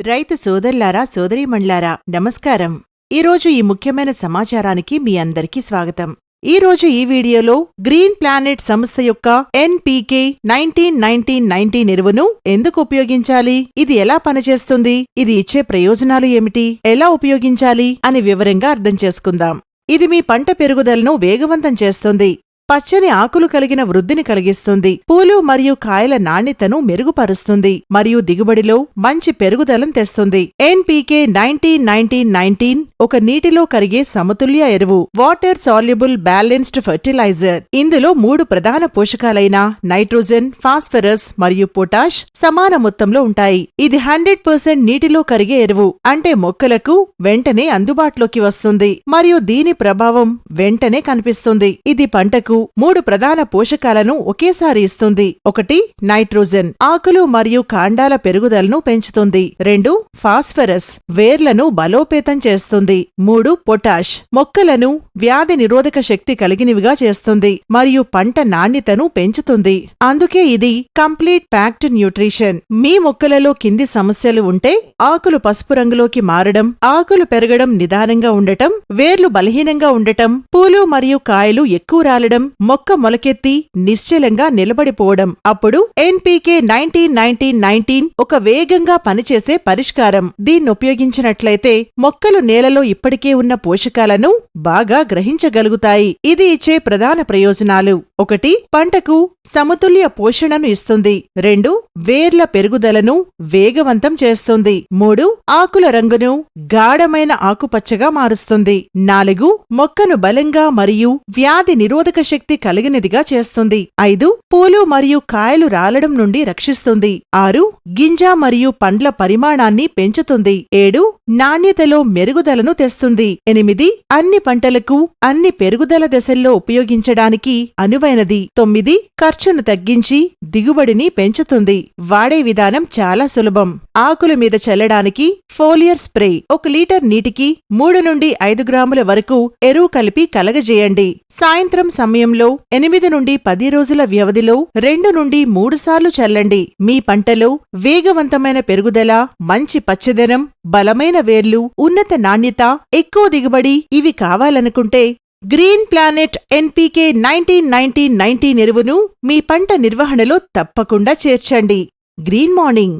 రైతు సోదరులారా సోదరీమణులారా నమస్కారం. ఈరోజు ఈ ముఖ్యమైన సమాచారానికి మీ అందరికీ స్వాగతం. ఈరోజు ఈ వీడియోలో గ్రీన్ ప్లానెట్ సంస్థ యొక్క NPK 19-19-19 ఎరువును ఎందుకు ఉపయోగించాలి, ఇది ఎలా పనిచేస్తుంది, ఇది ఇచ్చే ప్రయోజనాలు ఏమిటి, ఎలా ఉపయోగించాలి అని వివరంగా అర్థం చేసుకుందాం. ఇది మీ పంట పెరుగుదలను వేగవంతం చేస్తుంది, పచ్చని ఆకులు కలిగిన వృద్ధిని కలిగిస్తుంది, పూలు మరియు కాయల నాణ్యతను మెరుగుపరుస్తుంది మరియు దిగుబడిలో మంచి పెరుగుదలను తెస్తుంది. NPK 19-19-19 ఒక నీటిలో కరిగే సమతుల్య ఎరువు, వాటర్ సాల్యుబుల్ బ్యాలెన్స్డ్ ఫెర్టిలైజర్. ఇందులో 3 ప్రధాన పోషకాలైన నైట్రోజన్, ఫాస్ఫరస్ మరియు పొటాష్ సమాన మొత్తంలో ఉంటాయి. ఇది 100% నీటిలో కరిగే ఎరువు, అంటే మొక్కలకు వెంటనే అందుబాటులోకి వస్తుంది మరియు దీని ప్రభావం వెంటనే కనిపిస్తుంది. ఇది పంటకు 3 ప్రధాన పోషకాలను ఒకేసారి ఇస్తుంది. 1 నైట్రోజన్, ఆకులు మరియు కాండాల పెరుగుదలను పెంచుతుంది. 2 ఫాస్ఫరస్, వేర్లను బలోపేతం చేస్తుంది. 3 పొటాష్, మొక్కలను వ్యాధి నిరోధక శక్తి కలిగినవిగా చేస్తుంది మరియు పంట నాణ్యతను పెంచుతుంది. అందుకే ఇది కంప్లీట్ ప్యాక్డ్ న్యూట్రిషన్. మీ మొక్కలలో కింది సమస్యలు ఉంటే ఆకులు పసుపు రంగులోకి మారడం, ఆకులు పెరగడం నిదానంగా ఉండటం, వేర్లు బలహీనంగా ఉండటం, పూలు మరియు కాయలు ఎక్కువ రాలడం, మొక్క మొలకెత్తి నిశ్చలంగా నిలబడిపోవడం. అప్పుడు NPK 19-19-19 ఒక వేగంగా పనిచేసే పరిష్కారం. దీన్నుపయోగించినట్లయితే మొక్కలు నేలలో ఇప్పటికే ఉన్న పోషకాలను బాగా గ్రహించగలుగుతాయి. ఇది ఇచ్చే ప్రధాన ప్రయోజనాలు: 1 పంటకు సమతుల్య పోషణను ఇస్తుంది. 2 వేర్ల పెరుగుదలను వేగవంతం చేస్తుంది. 3 ఆకుల రంగును గాఢమైన ఆకుపచ్చగా మారుస్తుంది. 4 మొక్కను బలంగా మరియు వ్యాధి నిరోధక శక్తి కలిగినదిగా చేస్తుంది. 5 పూలు మరియు కాయలు రాలడం నుండి రక్షిస్తుంది. 6 గింజ మరియు పండ్ల పరిమాణాన్ని పెంచుతుంది. 7 నాణ్యతలో మెరుగుదలను తెస్తుంది. 8 అన్ని పంటలకు అన్ని పెరుగుదల దశల్లో ఉపయోగించడానికి అనువైనది. 9 ఖర్చును తగ్గించి దిగుబడిని పెంచుతుంది. వాడే విధానం చాలా సులభం. ఆకుల మీద చల్లడానికి ఫోలియర్ స్ప్రే 1 లీటర్ నీటికి 3 నుండి 5 గ్రాముల వరకు ఎరువు కలిపి కలగజేయండి. సాయంత్రం సమయంలో 8 నుండి 10 రోజుల వ్యవధిలో 2 నుండి 3 సార్లు చల్లండి. మీ పంటలో వేగవంతమైన పెరుగుదల, మంచి పచ్చదనం, బలమైన వేర్లు, ఉన్నత నాణ్యత, ఎక్కువ దిగుబడి ఇవి కావాలనుకుంటే గ్రీన్ ప్లానెట్ NPK 19-19-19 ఎరువును మీ పంట నిర్వహణలో తప్పకుండా చేర్చండి. Green morning.